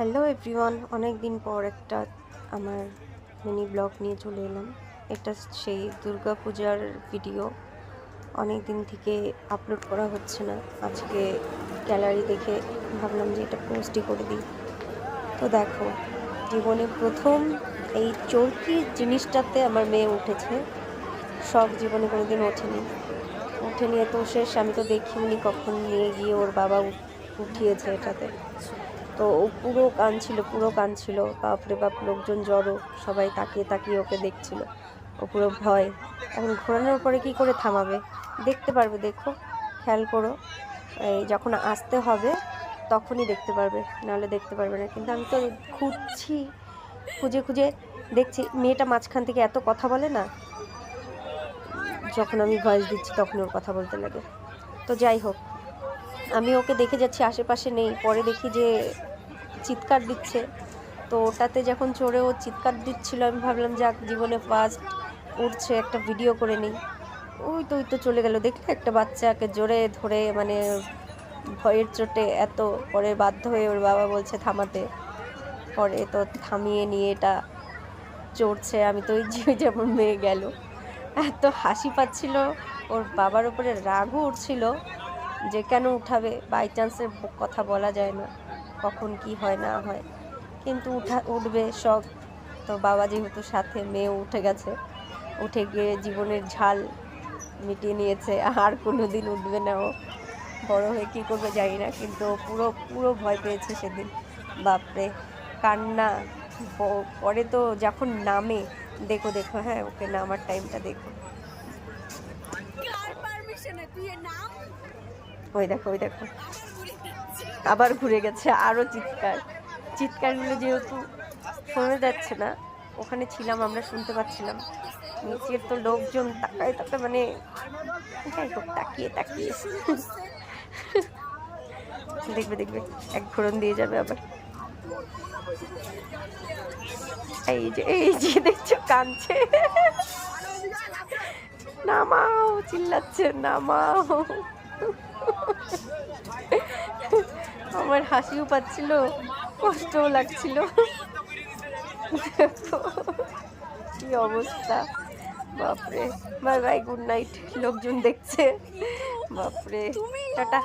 Hello everyone, অনেক দিন পর একটা আমার মিনি ব্লগ নিয়ে চলে এলাম। এটা সেই দুর্গা পূজার ভিডিও। অনেক দিন থেকে আপলোড করা হচ্ছে না। আজকে গ্যালারি দেখে ভাবলাম যে এটা পোস্টই করে দিই। তো দেখো, জীবনে প্রথম এই চরকি জিনিসটাতে আমার মেয়ে উঠেছে। শখ জীবনে কোনোদিন ওঠেনি এত শেষ। আমি তো দেখিনি কখন নিয়ে গিয়ে ওর বাবা উঠিয়েছে এটাতে। তো ও পুরো কাঁদছিল, বাপরে বাপ, লোকজন জড়ো, সবাই তাকিয়ে তাকিয়ে ওকে দেখছিল। ও পুরো ভয়। এখন ঘোরানোর পরে কি করে থামাবে? দেখতে পারবে, দেখো, খেয়াল করো, এই যখন আসতে হবে তখনই দেখতে পারবে, নাহলে দেখতে পারবে না। কিন্তু আমি তো খুঁজে খুঁজে দেখছি। মেয়েটা মাঝখান থেকে এত কথা বলে না, যখন আমি ভয়েস দিচ্ছি তখন ওর কথা বলতে লাগে। তো যাই হোক, আমি ওকে দেখে যাচ্ছি, আশেপাশে নেই। পরে দেখি যে চিৎকার দিচ্ছে। তো ওটাতে যখন চড়ে ও চিৎকার দিচ্ছিল, আমি ভাবলাম যাক, জীবনে ফার্স্ট উঠছে, একটা ভিডিও করে নিই। ওই তো চলে গেল। দেখলে, একটা বাচ্চাকে জোরে ধরে, মানে ভয়ের চোটে এত, পরে বাধ্য হয়ে ওর বাবা বলছে থামাতে, পরে তো থামিয়ে নিয়ে এটা চড়ছে। আমি তো ওই যেমন মেয়ে গেল, এত হাসি পাচ্ছিল। ওর বাবার উপরে রাগও উঠছিল যে কেন উঠাবে, বাই চান্সের কথা বলা যায় না, কখন কি হয় না হয়, কিন্তু উঠবে শখ। তো বাবা যেহেতু সাথে, মেয়েও উঠে গেছে, উঠে গিয়ে জীবনের ঝাল মিটিয়ে নিয়েছে। আর কোনো দিন উঠবে না ও। বড় হয়ে কী করবে জানি না, কিন্তু পুরো পুরো ভয় পেয়েছে সেদিন। বাপরে, কান্না। পরে তো যখন নামে, দেখো দেখো, হ্যাঁ, ওকে নামার টাইমটা দেখো। ওই দেখো আবার ঘুরে গেছে। আরও চিৎকারগুলো যেহেতু শোনা যাচ্ছে না, ওখানে ছিলাম আমরা, শুনতে পাচ্ছিলাম। নিচের তো লোকজন তাকায়, মানে যাই হোক, তাকিয়ে দেখবে এক ঘোরন দিয়ে যাবে আবার। এই যে দেখছো, কাঁদছে। নামাও, চিল্লাচ্ছে, নামাও। আমার হাসিও পাচ্ছিল, কষ্টও লাগছিল। কি অবস্থা, বাপরে। Bye bye, good night. লোকজন দেখছে, বাপরে, টাটা।